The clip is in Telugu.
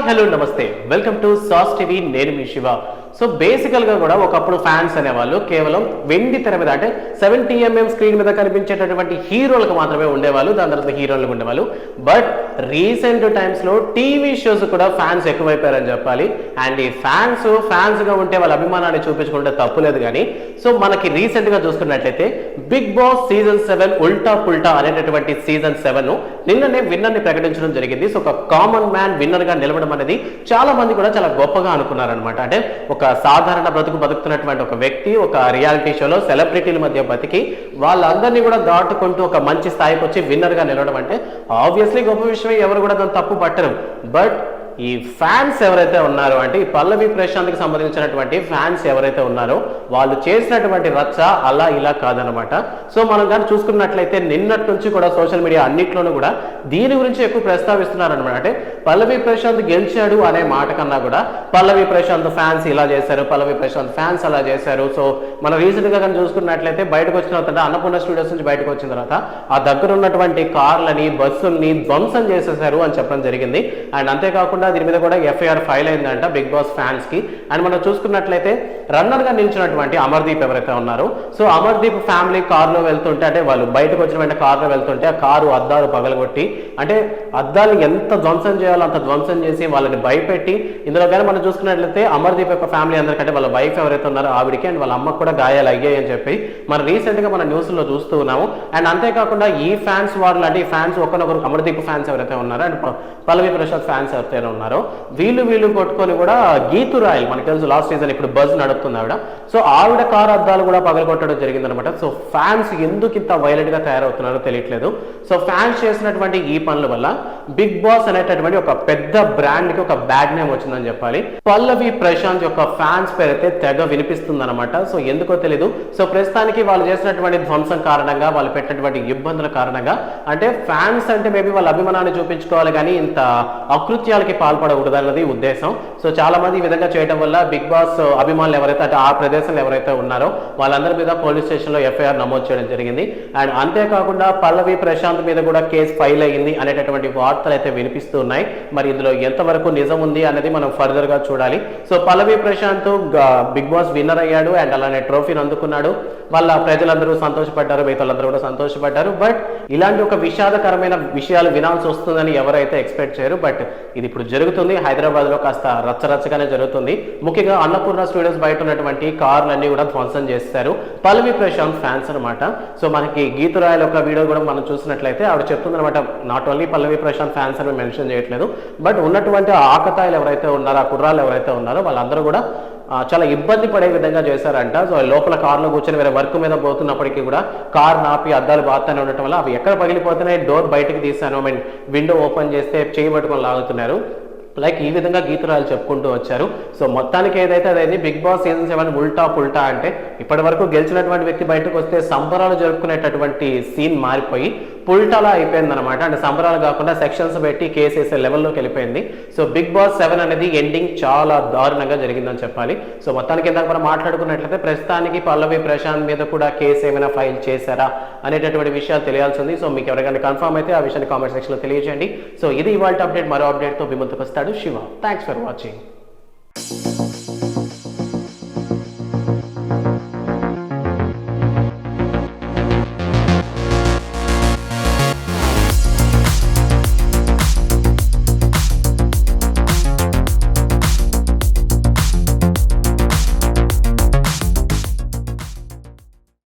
హలో నమస్తే వెల్కమ్ టు సాస్ టీవీ నేను మీ శివ సో బేసికల్ గా కూడా ఒకప్పుడు ఫ్యాన్స్ అనేవాళ్ళు కేవలం వెండి తెర మీద అంటే 70mm స్క్రీన్ మీద కనిపించేటటువంటి హీరోలకు మాత్రమే ఉండేవాళ్ళు దాని తర్వాత హీరోలకు ఉండేవాళ్ళు బట్ రీసెంట్ టైమ్స్ లో టీవీ షోస్ కూడా ఫ్యాన్స్ ఎక్కువైపోయారని చెప్పాలి అండ్ ఈ ఫ్యాన్స్ గా ఉంటే వాళ్ళ అభిమానాన్ని చూపించుకుంటే తప్పులేదు కానీ సో మనకి రీసెంట్ గా చూసుకున్నట్లయితే బిగ్ బాస్ సీజన్ 7 ఉల్టా పుల్టా అనేటటువంటి సీజన్ 7 నిన్ననే విన్నర్ ని ప్రకటించడం జరిగింది సో ఒక కామన్ మ్యాన్ విన్నర్ గా నిలవడం అనేది చాలా మంది కూడా చాలా గొప్పగా అనుకున్నారనమాట అంటే ఒక సాధారణ బతుకుతున్నటువంటి ఒక వ్యక్తి ఒక రియాలిటీ షోలో సెలబ్రిటీల మధ్య బతికి వాళ్ళందరినీ కూడా దాటుకుంటూ ఒక మంచి స్థాయికి వచ్చి విన్నర్ గా నిలవడం అంటే ఆబ్వియస్లీ గొప్ప విషయం ఎవరు కూడా దాన్ని తప్పు పట్టరు బట్ ఈ ఫ్యాన్స్ ఎవరైతే ఉన్నారో అంటే ఈ పల్లవి ప్రశాంత్కి సంబంధించినటువంటి ఫ్యాన్స్ ఎవరైతే ఉన్నారో వాళ్ళు చేసినటువంటి రచ్చ అలా ఇలా కాదనమాట సో మనం కానీ చూసుకున్నట్లయితే నిన్నటి నుంచి కూడా సోషల్ మీడియా అన్నిట్లోనూ కూడా దీని గురించి ఎక్కువ ప్రస్తావిస్తున్నారనమాట అంటే పల్లవి ప్రశాంత్ గెలిచాడు అనే మాట కన్నా కూడా పల్లవి ప్రశాంత్ ఫ్యాన్స్ ఇలా చేశారు పల్లవి ప్రశాంత్ ఫ్యాన్స్ అలా చేశారు సో మనం రీసెంట్ గా కానీ చూసుకున్నట్లయితే బయటకు వచ్చిన తర్వాత అన్నపూర్ణ స్టూడియోస్ నుంచి బయటకు వచ్చిన తర్వాత ఆ దగ్గర ఉన్నటువంటి కార్లని బస్సుల్ని ధ్వంసం చేసేసారు అని చెప్పడం జరిగింది అండ్ అంతేకాకుండా దీని మీద కూడా ఎఫ్ఐఆర్ ఫైల్ అయిందంట బిగ్ బాస్ ఫ్యాన్స్ కి అండ్ మనం చూసుకున్నట్లయితే రన్నర్ గా నిలిచినటువంటి అమర్దీప్ ఎవరైతే ఉన్నారో సో అమర్దీప్ ఫ్యామిలీ కారులో వెళ్తుంటే అంటే వాళ్ళు బయటకు వచ్చిన కారులో వెళ్తుంటే ఆ కారు అద్దాలు పగలగొట్టి అంటే అద్దాలు ఎంత ధ్వంసం చేయాలో అంత ధ్వంసం చేసి వాళ్ళని భయపెట్టి ఇందులో కానీ మనం చూసుకున్నట్లయితే అమర్దీప్ యొక్క ఫ్యామిలీ అందరికంటే వాళ్ళ వైఫ్ ఎవరైతే ఉన్నారో ఆవిడికి అండ్ వాళ్ళ అమ్మకు కూడా గాయాలు అయ్యాయి అని చెప్పి మనం రీసెంట్ గా మన న్యూస్ లో చూస్తూ ఉన్నాము అండ్ అంతేకాకుండా ఈ ఫ్యాన్స్ వాళ్ళు అంటే ఈ ఫ్యాన్స్ ఒకరినొకరు అమర్దీప్ ఫ్యాన్స్ ఎవరైతే ఉన్నారో అండ్ పల్లవి ప్రసాద్ ఫ్యాన్స్ ఎవరైతే ఉన్నారో వీళ్ళు కొట్టుకొని కూడా గీతు రాయల్ మనకు తెలుసు లాస్ట్ సీజన్ ఇప్పుడు బజ్ నడుపుతుంది ఆవిడ సో ఆవిడ కారు అద్దాలు కూడా పగలగొట్టడం జరిగిందనమాట సో ఫ్యాన్స్ ఎందుకు ఇంత వైలెంట్ గా తయారవుతున్నారో తెలియట్లేదు సో ఫ్యాన్స్ చేసినటువంటి ఈ పనుల వల్ల బిగ్ బాస్ అనేటటువంటి ఒక పెద్ద బ్రాండ్ కి ఒక బ్యాడ్ నేమ్ వచ్చిందని చెప్పాలి పల్లవి ప్రశాంత్ యొక్క ఫ్యాన్స్ పేరైతే తెగ వినిపిస్తుంది అనమాట సో ఎందుకో తెలీదు సో ప్రస్తుతానికి వాళ్ళు చేసినటువంటి ధ్వంసం కారణంగా వాళ్ళు పెట్టినటువంటి ఇబ్బందుల కారణంగా అంటే ఫ్యాన్స్ అంటే మేబీ వాళ్ళ అభిమానాన్ని చూపించుకోవాలి కానీ ఇంత అకృత్యాలకి పాల్పడకూడదన్నది ఉద్దేశం సో చాలా మంది ఈ విధంగా చేయడం వల్ల బిగ్ బాస్ అభిమానులు ఎవరైతే అంటే ఆ ప్రదేశంలో ఎవరైతే ఉన్నారో వాళ్ళందరి మీద పోలీస్ స్టేషన్ లో ఎఫ్ఐఆర్ నమోదు చేయడం జరిగింది అండ్ అంతేకాకుండా పల్లవి ప్రశాంత్ మీద కూడా కేసు ఫైల్ అయ్యింది అనేటటువంటి వార్తలు అయితే వినిపిస్తూ ఉన్నాయి మరి ఇందులో ఎంతవరకు నిజం ఉంది అనేది మనం ఫర్దర్ గా చూడాలి సో పల్లవి ప్రశాంత్ బిగ్ బాస్ విన్నర్ అయ్యాడు అండ్ అలానే ట్రోఫీని అందుకున్నాడు వాళ్ళ ప్రజలందరూ సంతోషపడ్డారు మిగతా వాళ్ళందరూ కూడా సంతోషపడ్డారు బట్ ఇలాంటి ఒక విషాదకరమైన విషయాలు వినాల్సి వస్తుందని ఎవరైతే ఎక్స్పెక్ట్ చేయరు బట్ ఇది ఇప్పుడు జరుగుతుంది హైదరాబాద్ లో కాస్త రచ్చరచ్చగానే జరుగుతుంది ముఖ్యంగా అన్నపూర్ణ స్టూడియోస్ బయట ఉన్నటువంటి కార్లన్నీ కూడా ధ్వంసం చేస్తారు పల్లవి ప్రశాంత్ ఫ్యాన్స్ అనమాట సో మనకి గీతు రాయల్ ఒక వీడియో కూడా మనం చూసినట్లయితే ఆవిడ చెప్తుంది అనమాట not only Pallavi Prashanth fans అని మెన్షన్ చేయట్లేదు బట్ ఉన్నటువంటి ఆకతాయిలు ఎవరైతే ఉన్నారో ఆ కుర్రాలు ఎవరైతే ఉన్నారో వాళ్ళందరూ కూడా చాలా ఇబ్బంది పడే విధంగా చేశారంట సో లోపల కార్లో కూర్చొని వేరే వర్క్ మీద పోతున్నప్పటికీ కూడా కార్ నాపి అద్దాలు బాగుతానే ఉండటం వల్ల అవి ఎక్కడ పగిలిపోతున్నాయి డోర్ బయటకు తీసాను విండో ఓపెన్ చేస్తే చేయి పట్టుకొని లాగుతున్నారు లైక్ ఈ విధంగా గీతురాలు చెప్పుకుంటూ వచ్చారు సో మొత్తానికి ఏదైతే అదైంది బిగ్ బాస్ సీజన్ 7 ఉల్టా పుల్టా అంటే ఇప్పటి వరకు గెలిచినటువంటి వ్యక్తి బయటకు వస్తే సంబరాలు జరుపుకునేటటువంటి సీన్ మారిపోయి పుల్టాలా అయిపోయింది అనమాట అంటే సంబరాలు కాకుండా సెక్షన్స్ పెట్టి కేసు వేసే లెవెల్లోకి వెళ్ళిపోయింది సో బిగ్ బాస్ 7 అనేది ఎండింగ్ చాలా దారుణంగా జరిగిందని చెప్పాలి సో మొత్తానికి ఇందాక మనం మాట్లాడుకున్నట్లయితే ప్రస్తుతానికి పల్లవి ప్రశాంత్ మీద కూడా కేసు ఏమైనా ఫైల్ చేశారా అనేటటువంటి విషయాలు తెలియాల్సింది సో మీకు ఎవరికైనా కన్ఫర్మ్ అయితే ఆ విషయాన్ని కామెంట్ సెక్షన్ లో తెలియజేయండి సో ఇది ఇవాళ అప్డేట్ మరో అప్డేట్ తో మీ ముందుకు వస్తాడు శివ థ్యాంక్స్ ఫర్ వాచింగ్